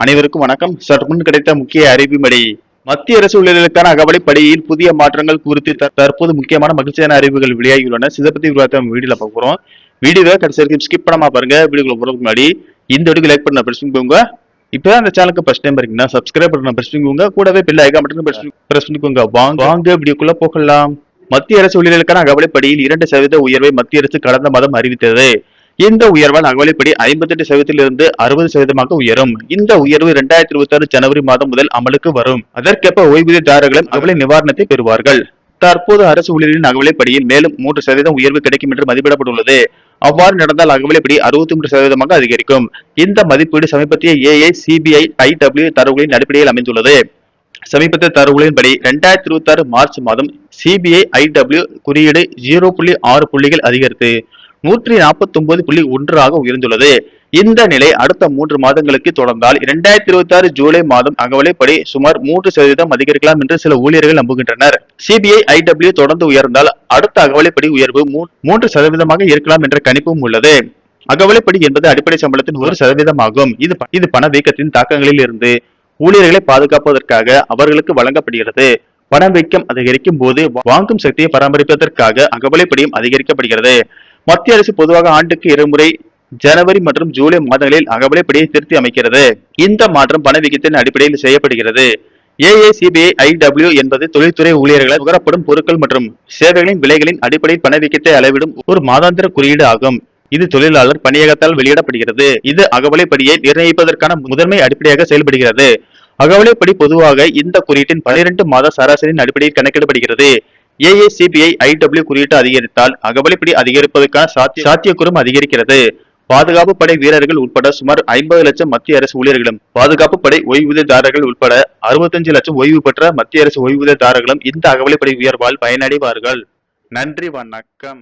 அனைவருக்கும் வணக்கம். சற்று முன் கிடைத்த முக்கிய அறிவிப்படி மத்திய அரசு ஊழியர்களுக்கான அகவலைப்படியில் புதிய மாற்றங்கள் குறித்து தற்போது முக்கியமான மகிழ்ச்சியான அறிவிப்புகள் வெளியாகியுள்ளன. இதை பத்தி வீடியோல பார்க்க போறோம். வீடியோவை கடைசி வரைக்கும் ஸ்கிப் பண்ணாம பாருங்க. வீடியோக்குள்ள போறதுக்கு முன்னாடி இந்த வீடியோ லைக் பண்ண பிரஸ் பண்ணிக்கோங்க. இப்பதான் அந்த சேனலுக்கு ஃபர்ஸ்ட் டைம் இருக்கீங்கன்னா சப்ஸ்கிரைப் பண்ண பிரஸ் பண்ணிக்கோங்க. கூடவே பெல் ஐகான் பட்டனை பிரஸ் பண்ணிக்கோங்க. வாங்க வீடியோக்குள்ள போகலாம். மத்திய அரசு ஊழியர்களுக்கான அகவலைப்படியில் 2% உயர்வை மத்திய அரசு கடந்த மாதம் அறிவித்தது. இந்த உயர்வால் அகவலைப்படி 58% 60% உயரும். இந்த உயர்வு 2026 ஜனவரி மாதம் முதல் அமலுக்கு வரும். அதற்கேற்ப ஓய்வூதியதாரர்களும் அகவலை நிவாரணத்தை பெறுவார்கள். தற்போது அரசு ஊழியர்களின் அகவலைப்படியில் மேலும் 3% உயர்வு கிடைக்கும் என்று மதிப்பிடப்பட்டுள்ளது. அவ்வாறு நடந்தால் அகவலைப்படி 63% அதிகரிக்கும். இந்த மதிப்பீடு சமீபத்திய AICBI-IW தரவுகளின் அடிப்படையில் அமைந்துள்ளது. சமீபத்திய தரவுகளின்படி 2026 மார்ச் மாதம் CBI-IW குறியீடு 0.6 புள்ளிகள் அதிகரித்து 149.1 உயர்ந்துள்ளது. இந்த நிலை அடுத்த 3 மாதங்களுக்கு தொடர்ந்தால் 2026 ஜூலை மாதம் அகவலைப்படி சுமார் 3% அதிகரிக்கலாம் என்று சில ஊழியர்கள் நம்புகின்றனர். CBI-IW தொடர்ந்து உயர்ந்தால் அடுத்த அகவலைப்படி உயர்வு 3% இருக்கலாம் என்ற கணிப்பும் உள்ளது. அகவலைப்படி என்பது அடிப்படை சம்பளத்தின் 1% ஆகும். இது பணவீக்கத்தின் தாக்கங்களில் இருந்து ஊழியர்களை பாதுகாப்பதற்காக அவர்களுக்கு வழங்கப்படுகிறது. பணவீக்கம் அதிகரிக்கும் போது வாங்கும் சக்தியை பராமரிப்பதற்காக அகவலைப்படியும் அதிகரிக்கப்படுகிறது. மத்திய அரசு பொதுவாக ஆண்டுக்கு 2 முறை ஜனவரி மற்றும் ஜூலை மாதங்களில் அகவலைப்படியை திருத்தி அமைக்கிறது. இந்த மாற்றம் பணவீக்கத்தின் அடிப்படையில் செய்யப்படுகிறது. AICBI-IW என்பது தொழில்துறை ஊழியர்களால் நுகரப்படும் பொருட்கள் மற்றும் சேவைகளின் விலைகளின் அடிப்படையில் பணவீக்கத்தை அளவிடும் ஒரு மாதாந்திர குறியீடு ஆகும். இது தொழிலாளர் பணியகத்தால் வெளியிடப்படுகிறது. இது அகவலைப்படியை நிர்ணயிப்பதற்கான முதன்மை அடிப்படையாக செயல்படுகிறது. அகவலைப்படி பொதுவாக இந்த குறியீட்டின் 12 மாத சராசரியின் அடிப்படையில் கணக்கிடப்படுகிறது. AICBI-IW குறியீட்டு அதிகரித்தால் அகவலைப்படி அதிகரிப்பதற்கான சாத்தியக்கூறும் அதிகரிக்கிறது. பாதுகாப்பு படை வீரர்கள் உட்பட சுமார் 50 லட்சம் மத்திய அரசு ஊழியர்களும் பாதுகாப்பு படை ஓய்வூதியதாரர்கள் உட்பட 65 லட்சம் ஓய்வு பெற்ற மத்திய அரசு ஓய்வூதியதாரர்களும் இந்த அகவலைப்படி உயர்வால் பயனடைவார்கள். நன்றி, வணக்கம்.